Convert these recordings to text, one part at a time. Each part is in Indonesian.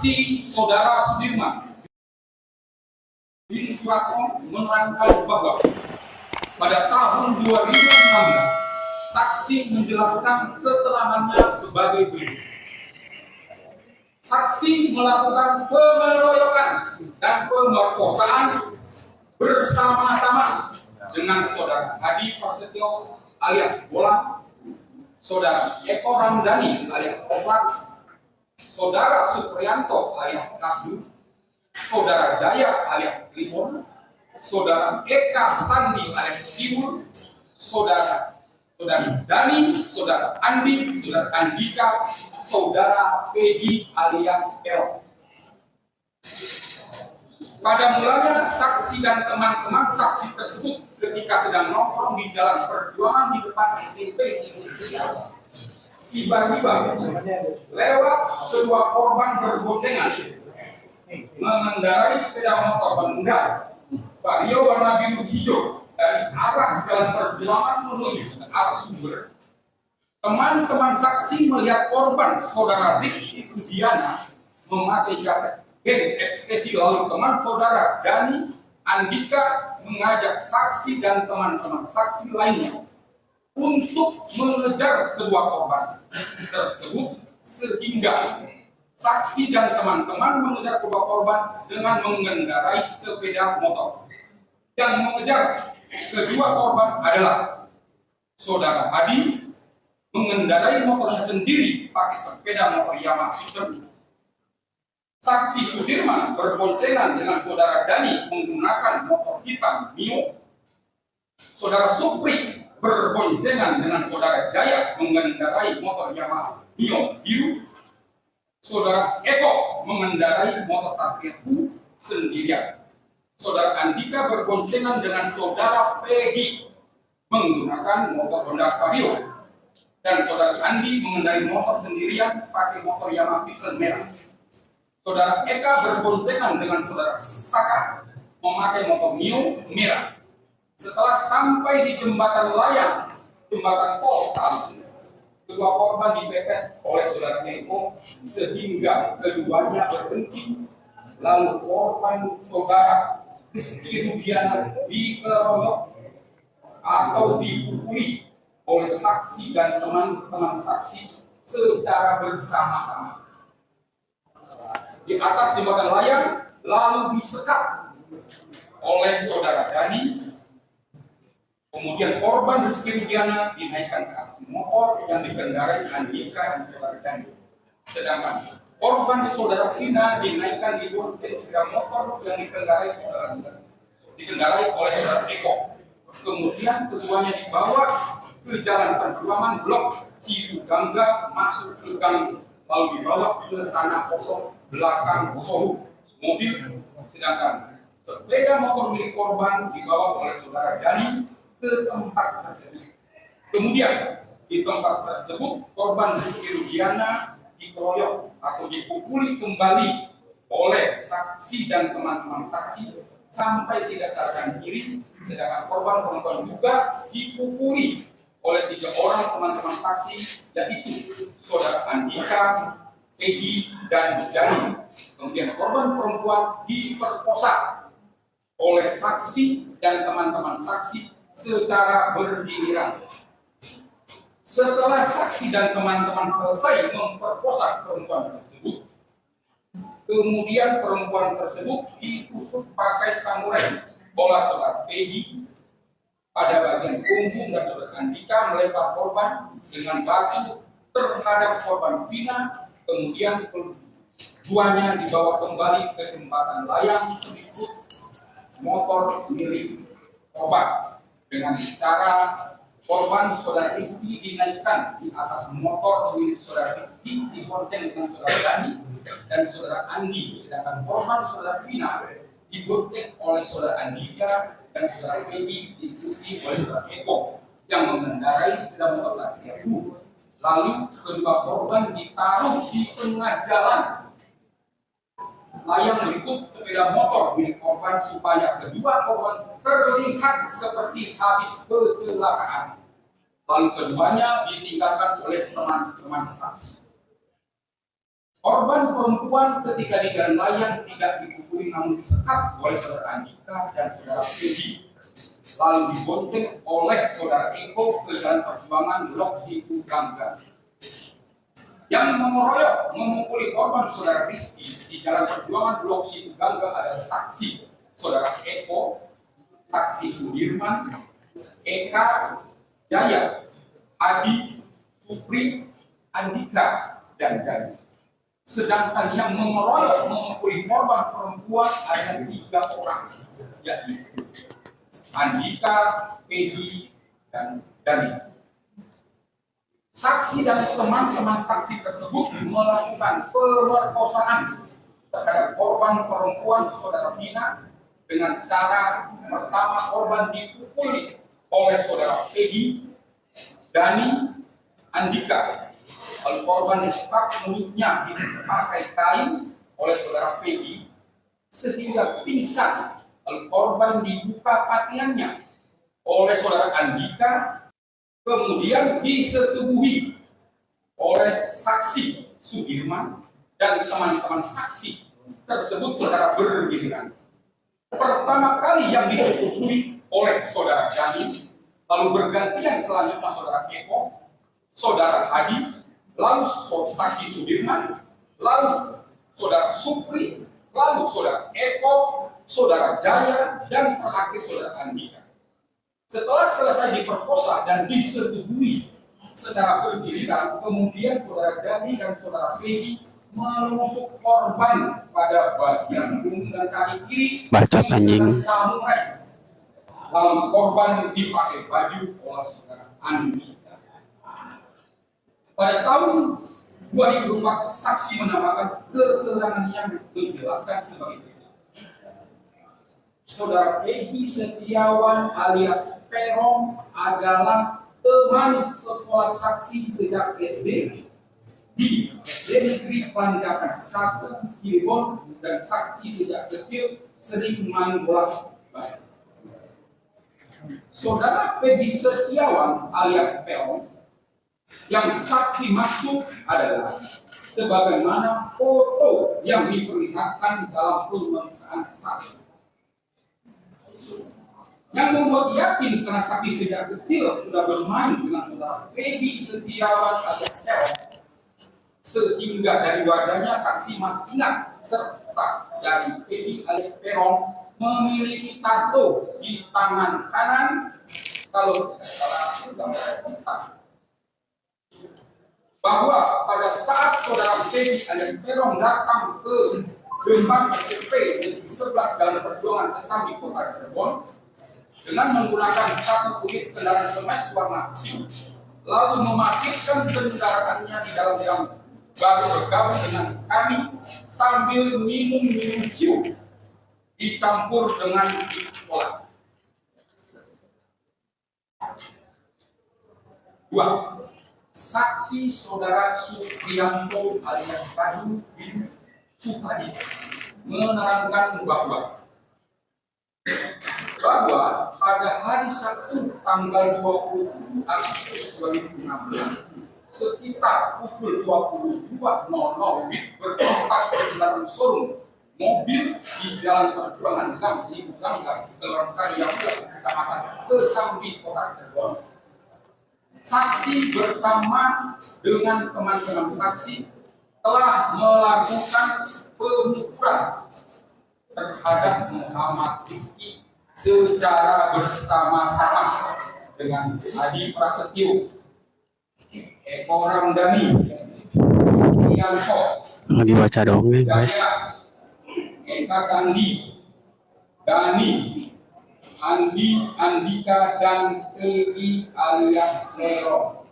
saksi saudara Sudirman bin Suratno menerangkan bahwa pada tahun 2016 saksi menjelaskan keterangannya sebagai berikut. Saksi melakukan pengeroyokan dan pemerkosaan bersama-sama dengan saudara Hadi Prasetyo alias Bolang, saudara Eko Ramdhani alias Opat, saudara Supriyanto alias Kasdu, saudara Jaya alias Kliwon, saudara Eka Sandi alias Timur, saudari Dani, saudara Andi, saudara Andika, saudara Peggy alias El. Pada mulanya saksi dan teman-teman saksi tersebut ketika sedang nongkrong di Jalan Perjuangan di depan SMP Indonesia, tiba-tiba lewat kedua korban berboncengan mengendarai sepeda motor Honda Vario warna biru hijau dari arah Jalan Perjuangan menuju ke arah Sumber. Teman-teman saksi melihat korban saudara Rizky Sudiana memakai jaket ekspresi, lalu teman saudara Dani Andika mengajak saksi dan teman-teman saksi lainnya untuk mengejar kedua korban tersebut sehingga saksi dan teman-teman mengejar kedua korban dengan mengendarai sepeda motor. Yang mengejar kedua korban adalah saudara Hadi mengendarai motornya sendiri pakai sepeda motor Yamaha Vision. Saksi Sudirman berboncengan dengan saudara Dani menggunakan motor hitam Mio. Saudara Supri berboncengan dengan saudara Jaya mengendarai motor Yamaha Mio biru. Saudara Eko mengendarai motor Satria U sendirian. Saudara Andika berboncengan dengan saudara Peggy menggunakan motor Honda Vario. Dan saudara Andi mengendarai motor sendirian pakai motor Yamaha Vision merah. Saudara Eka berboncengan dengan saudara Saka memakai motor Mio merah. Setelah sampai di jembatan layang, jembatan kota, kedua korban dipepet oleh saudara Eko sehingga keduanya berhenti. Lalu korban saudara Rizky Rudiana dikeroyok atau dipukuli oleh saksi dan teman-teman saksi secara bersama-sama di atas jembatan layang, lalu disekat oleh saudara Dani. Kemudian korban Rizky Rudiana dinaikkan ke atas motor yang dikendarai Andika dan saudara Dani. Sedangkan korban saudara Vina dinaikkan di bonceng sepeda motor yang dikendarai oleh saudara Eko. Kemudian keduanya dibawa ke Jalan Perjuangan Blok Cidugangga masuk ke gang, lalu dibawa ke tanah kosong belakang Sohu mobil, sedangkan sepeda motor milik korban dibawa oleh saudara Dani ke tempat tersebut. Kemudian di tempat tersebut korban Rizky Rudiana dikeroyok atau dipukuli kembali oleh saksi dan teman-teman saksi sampai tidak sadarkan diri, sedangkan korban perempuan juga dipukuli oleh 3 orang teman-teman saksi, yaitu saudara Andika, Peggy, dan Dani. Kemudian korban perempuan diperkosa oleh saksi dan teman-teman saksi secara bergiliran. Setelah saksi dan teman-teman selesai memperkosa perempuan tersebut, kemudian perempuan tersebut ditusuk pakai samurai oleh saudara Peggy pada bagian punggung, dan saudara Andika melempar korban dengan batu terhadap korban Vina. Kemudian keduanya dibawa kembali ke jembatan layang berikut motor milik korban dengan cara korban saudara Rizky dinaikkan di atas motor milik saudara Rizky dibonceng dengan saudara Dani dan saudara Andi, sedangkan korban saudara Vina dibonceng oleh saudara Andika dan saudara Peggy diikuti oleh saudara Eko yang mengendarai sepeda motor Satria U. Lalu kedua korban ditaruh di tengah jalan layang berikut sepeda motor milik korban supaya kedua korban terlihat seperti habis kecelakaan. Lalu keduanya ditinggalkan oleh teman-teman saksi. Korban perempuan ketika di jalan layang tidak dipukuli namun disekat oleh saudara Andika dan saudara Peggy, lalu dibonceng oleh saudara Eko ke jalan perjuangan Blok Situ Gangga. Yang mengeroyok memukuli korban saudara Rizky di jalan perjuangan Blok Situ Gangga adalah saksi saudara Eko, saksi Sudirman, Eka, Jaya, Adi, Supri, Andika, dan Dani. Sedangkan yang mengeroyok memukuli korban perempuan ada 3 orang, yaitu Andika, Peggy, dan Dani. Saksi dan teman-teman saksi tersebut melakukan pemerkosaan terhadap korban perempuan saudara Vina dengan cara pertama korban dipukuli oleh saudara Peggy, Dani, Andika. Lalu korban disekat mulutnya dipakai kain oleh saudara Peggy sehingga pingsan. Lalu korban dibuka pakaiannya oleh saudara Andika, kemudian disetubuhi oleh saksi Sudirman dan teman-teman saksi tersebut saudara bergiliran. Pertama kali yang disetubuhi oleh saudara Dani, lalu bergantian selanjutnya saudara Eko, saudara Hadi, lalu saksi Sudirman, lalu saudara Supri, lalu saudara Eko, saudara Jaya, dan terakhir saudara Andika. Setelah selesai diperkosa dan disetubuhi secara bergiliran, kemudian saudara Dani dan saudara Peggy menusuk korban pada bagian punggung dan kaki kiri dengan samurai. Lalu korban dipakai baju oleh saudara Andika. Pada tahun 2004, saksi menambahkan keterangan yang menjelaskan sebagai berikut. Saudara Peggy Setiawan alias Peron adalah teman sekolah saksi sejak SD di SD Negeri Panjakan 1 Cirebon, dan saksi sejak kecil sering main bola. Saudara Peggy Setiawan alias Peron yang saksi maksud adalah sebagaimana foto yang diperlihatkan dalam pemeriksaan saksi. Yang membuat yakin karena saksi sejak kecil sudah bermain dengan saudara Peggy Setiawan alias Peron, sehingga dari wajahnya saksi masih ingat, serta dari Peggy alias Peron memiliki tato di tangan kanan, kalau tidak salah gambar hitam. Bahwa pada saat saudara Peggy alias Peron datang ke gerbang SMP Negeri 11 Jalan Perjuangan Kesambi Kota Cirebon dengan menggunakan satu unit kendaraan smash warna biru, lalu memarkirkan kendaraannya di dalam gang, baru bergabung dengan kami sambil minum ciu dicampur dengan cola. 2. Saksi saudara Supriyanto alias Kadu bin Supadi menerangkan bahwa pada hari Sabtu tanggal 27 Agustus 2016 sekitar pukul 22.00 bertempat di belakang showroom mobil di Jalan Perjuangan Gang Sibu Gangga, Kelurahan Karya, Kecamatan Kesambi, Kota Cirebon. Saksi bersama dengan teman-teman saksi telah melakukan pengukuran terhadap Muhammad Rizky secara bersama-sama dengan Adi Prasetyo, Eko Ramdhani, Yanto, lagi baca dongeng guys, Eka Sandi, Dani, Andi, Andika, dan Peggy alias Nero,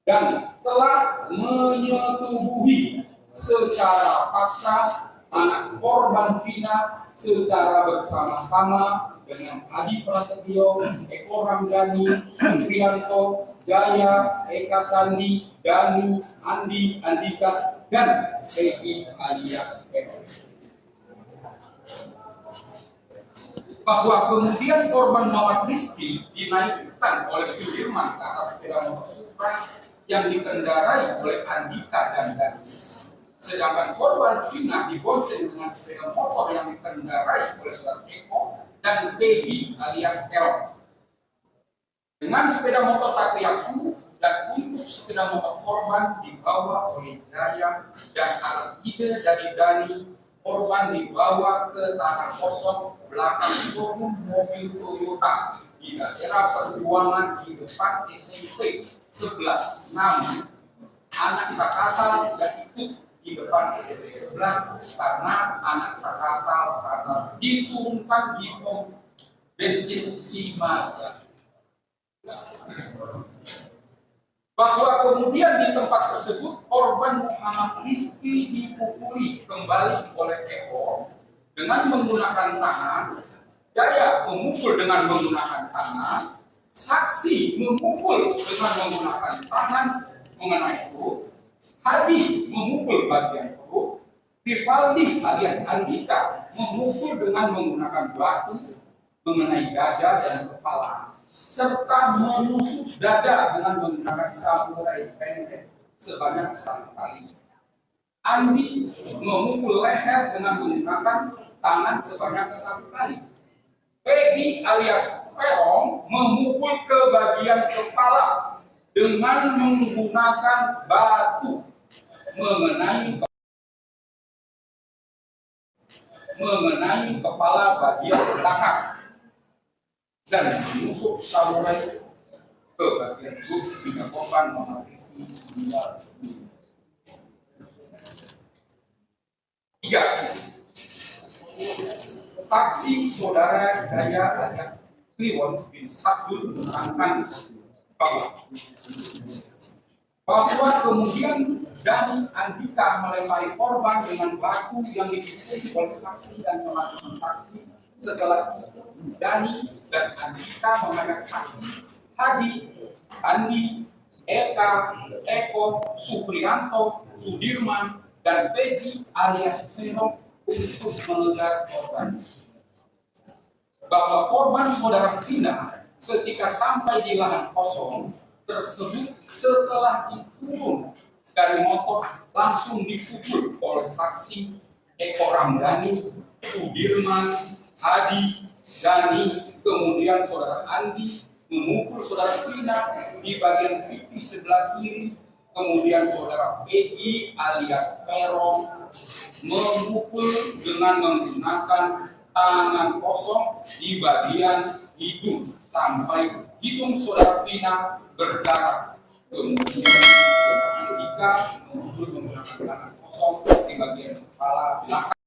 dan telah menyetubuhi secara paksa anak korban Vina secara bersama-sama dengan Adi Prasetyo, Eko Ramdhani, Supriyanto, Jaya, Eka Sandi, Dani, Andi, Andika, dan Peggy alias Nero. Bahwa kemudian korban Muhammad Rizky dinaikkan oleh Sudirman ke atas sepeda motor Supra yang dikendarai oleh Andika dan Dani, Sedangkan korban Vina dibonceng dengan sepeda motor yang dikendarai oleh saudara Eko dan Peggy alias Erong. Dengan sepeda motor Satriaku dan untuk sepeda motor korban dibawa oleh Jaya dan atas ide dari Dani, korban dibawa ke tanah kosong belakang showroom mobil Toyota di daerah Perjuangan di depan SMP 11. Namun anak Sakata tidak ikut di depan SMP 11 karena anak Sakata karena diturunkan di pom bensin Simaja. Bahwa kemudian di tempat tersebut korban Muhammad Rizky dipukuli kembali oleh Eko dengan menggunakan tangan, Jaya memukul dengan menggunakan tangan, saksi memukul dengan menggunakan tangan mengenai perut, Hadi memukul bagian perut, Rivaldi alias Andika memukul dengan menggunakan batu mengenai dada dan kepala, serta menusuk dada dengan menggunakan samurai pendek sebanyak 1 kali. Andi memukul leher dengan menggunakan tangan sebanyak 1 kali. Peggy alias Perong memukul ke bagian kepala dengan menggunakan batu mengenai kepala bagian belakang dan menusuk samurai ke bagian perut hingga korban Muhammad Rizky meninggal dunia. 3. Saksi saudara Jaya alias Kliwon bin Sabdul menerangkan bahwa kemudian Dani Andika melempari korban dengan batu yang dipukuli oleh saksi dan teman-teman saksi. Setelah itu Dani dan Andika mengajak saksi Hadi, Andi, Eka, Eko, Supriyanto, Sudirman, dan Peggy alias Perong untuk mengejar korban. Bahwa korban saudara Vina ketika sampai di lahan kosong tersebut setelah diturun dari motor langsung dipukul oleh saksi Eko Ramdhani, Sudirman, Adi, Dani, kemudian saudara Andi memukul saudara Vina di bagian pipi sebelah kiri, kemudian saudara Peggy alias Perong memukul dengan menggunakan tangan kosong di bagian hidung sampai hidung saudara Vina berdarah. Kemudian saudara Andika memukul menggunakan tangan kosong di bagian kepala belakang.